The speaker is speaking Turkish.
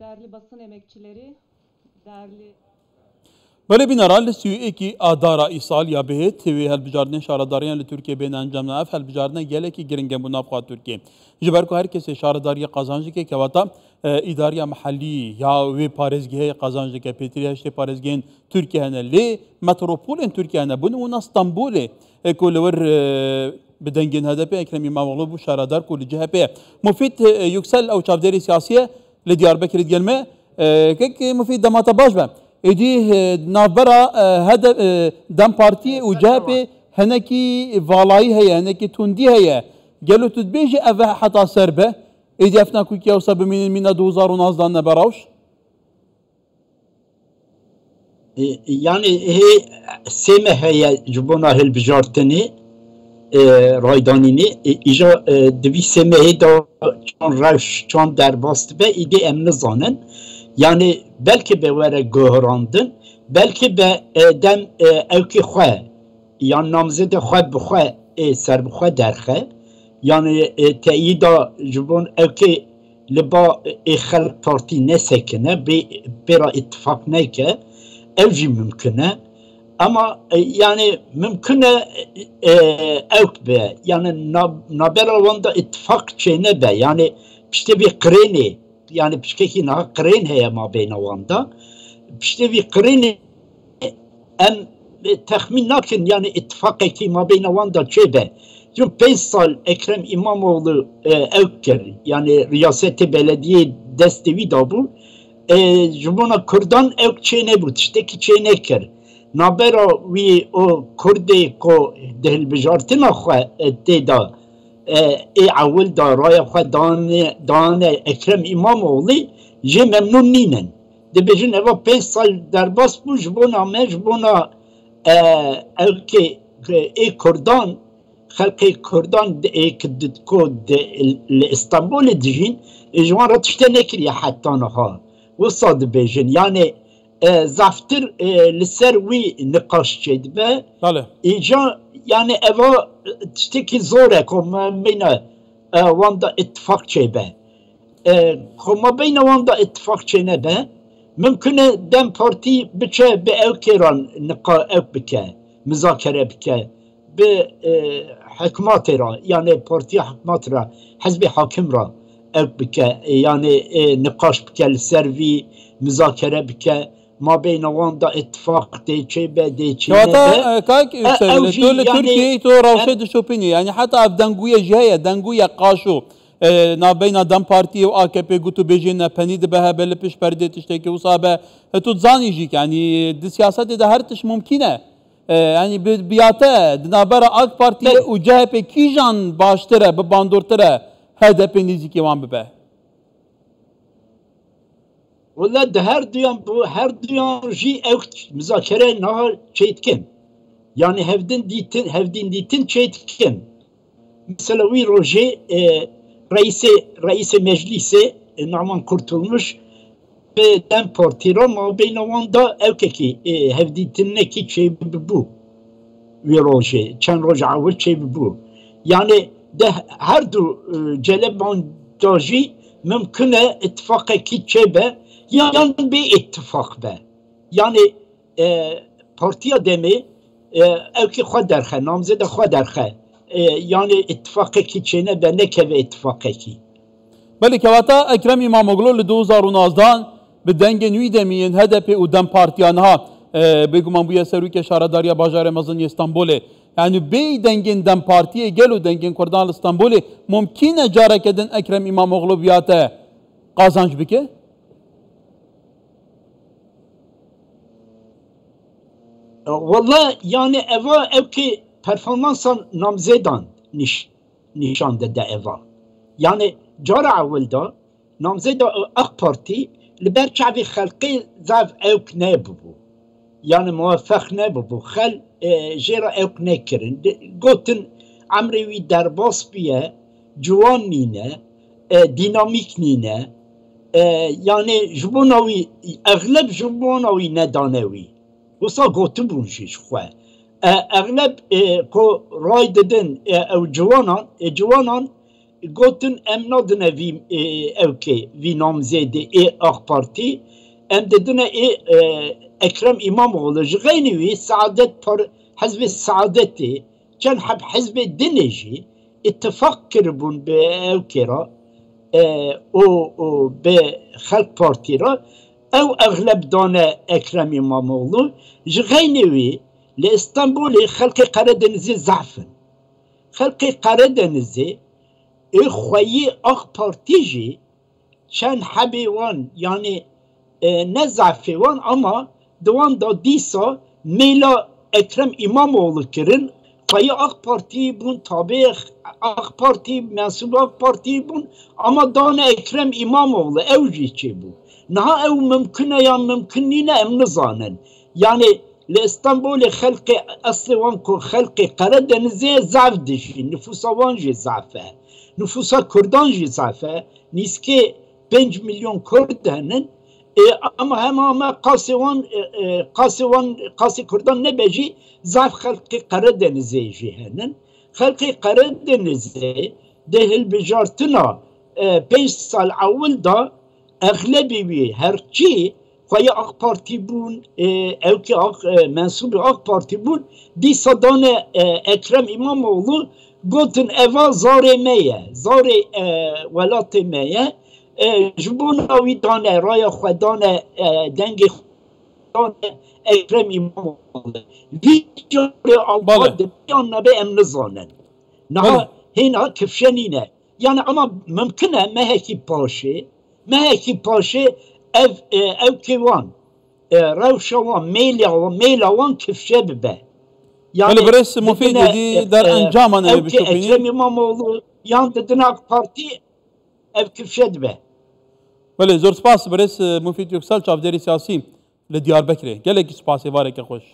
Değerli basın emekçileri, değerli... Böyle binara listüyü ki adara isal ya behet ve helbijarden şaradariyan li Türkiye beyne encamna af helbijarden geleki giringen bu nafqa Türkiye. Jiber ko herkese şaradariya kazancı ke kevata idariya mahalli ya ve parezgihe kazancı ke petriya işte parezgihin Türkiye'ne li metropolen Türkiye'ne bunu İstanbul'e kolver بدنجن هذا بي اكرم امام bu şaradar كل CHP مفيد yüksel او çavderi siyasiye li Diyarbakır gelme kek mufid damata baş ben edi navbera hada dem parti u CHP heneki valayı heye heneki tundi heye gelo tudbeji ev hata serbe edi afna ku ki usab min 2019 ne barawş yani seme heye cubona hel bijarteni raydanini ica devi semehi da çan revş çan derbast be ide emni zanın yani belki be vere göhrandın belki be dem evki xwe yani namzede xwe bi xwe ser bi xwe derxe yani teyida jibon evki liba xelk parti ne sekine bera ittifak neke evci mümküne ama yani mümküne evk be yani nabera ittifak çeyne be yani işte bir kreni yani pişkeki na kren heye ma beyna vanda işte bir kreni em tahmin nakin yani ittifak ma beyna vanda çebe çünkü 5 sal Ekrem İmamoğlu evker yani riyaseti belediye destevi da bu Jumona Kurdan evk çeyne bu işte ki çeyne ker nabera vi o Kurde ko dehilbijartina xwe têda awil da raya xwe dane Ekrem İmamoğlu jê memnûn nînin dibêjin eva 5 sal derbas bû ji bona me ji bona evkê Kurdan xelkê Kurdan ko li İstanbulê dijîn ji wan re tiştê nekiriye heta niha wisa dibêjin yani zaftır li ser wî niqaş çêdibe îca yani eva tiştekî zor e ku mabeyna wan da ittifak çêbe ku mabeyna wan da ittifak çênebe mümkün e dem partî biçe bi evkêran ev bike mizakere bike bi hikûmetê ra yani partiya hikûmet ra hezbê hakim ra ev bike yani niqaş bike li ser vî mizakere bike ما بين واندا اتفاق دي چيبه دي چيبه كاتا كاك تقول تركيا تو روشد شوبيني يعني حتى افدنغويا جايه دنغويا قاشو نا بين دم بارتي و AKP قلتو بيجينا بنيد بها بل بيش برده تشتكي وصابه تو تزاني جيك يعني دي سياسات ده هرتش ممكنه يعني بياته دنابرا AK Parti و CHP كيجان باشتره بباندورتره HDP نزيكي وان ببه Valla de her duyan jî ew müzakere naha çeytkin. Yani hevdin ditin çeytkin. Mesela wî rojê reîsê meclisê Naman Kurtulmuş ve Dem Partî ra mabeyna wan da evkekî hevdîtinekî çêbibû. Wî rojê çend roj awil çêbibû. Yani de her du celeban da jî mümkün e ittifakekî çêbe yani bir ittifak be. Yani partiya demi evki xwe derxe, namzede xwe derxe. Yani ittifakeki çene be nekeve ittifakeki. Belli kevata Ekrem İmamoğlu li 2019 bi dengên wî demiyên HDP û Dem Partiyan ha bêguman bûye serokê şaradariya bajarê mezin İstanbulê. Yani bê dengên Dem Partiyê gelo dengên Kurdan li İstanbulê mumkîn e careke din Ekrem İmamoğlu biyate qazanc bike? Valla yani eva evki performansan namzedan nişan de eva. Yani cara avulda namzeda AK Parti li ber çavî xelkê zav evk nebûbû. Yani muvaffaq nebûbû. Xel jêra evk nekirin. Gotin emrê wî derbas biye, ciwan nîne, dinamîk nîne. Yani ji bona wî egleb ji bona wî nedane wî. Wisa gotibûn jî ji xwe. Egleb ku ray didin ew ciwanan gotin em nadine vî evkê vî namzêdê AK Partî em dedine Ekrem İmamoğlu ji xeynî wî Hizbê Saadetê çend hizbê dinê jî ittifak kiribûn bi evkê ra û bi Xelk Partî ra ew egleb dane Ekrem İmamoğlu ji xeynî wî li İstanbulê xelkê Qeredenizê zafin. Xelkê Qeredenizê xweyî AK Partî jî çend hebê wan yani ne zafê wan ama di wan da dîsa mêla Ekrem İmamoğlu kirin xweyî AK Partî bûn tabê AK Partî mensûb AK Partî bûn ama dane Ekrem İmamoğlu ew jî çêbû. Niha ew mümkün e ya mümkün nîne em nizanin. Yani li İstanbulê xelkê eslê wan ku xelkê Qeredenizê zav dijî, nüfusa wan jî zaf e. Nüfusa Kurdan jî zaf e. Nîskê 5 milyon Kurd henin ama hemame qasê Kurdan nebe jî zaf xelkê Qeredenizê jî henin. Xelkê Qeredenizê di hilbijartina 5 sal ewil da eglebî wî herçî xweyî AK Partî bûn evkê mensûbê AK Partî bûn dîsa dane Ekrem İmamoğlu gotin eva zarê me ye zarê welatê me ye ji bo wî dane raya xwe dane dengê dane Ekrem İmamoğlu vî carê ava dibiyan nebe em nizanin. Niha hêna kifşenîne yani ama mümkün e mehekî paşê evkê wan rewşa wan mêla wan kifşe bibe. Yani برس مفید دی در انجام آن Ekrem İmamoğlu yan dedine AK Parti ev kifşe dibe. بله زور سپاس برس مفید یکسال چاودێری سیاسی لە دیاربەکرێ gelekî spasê vareke xweş.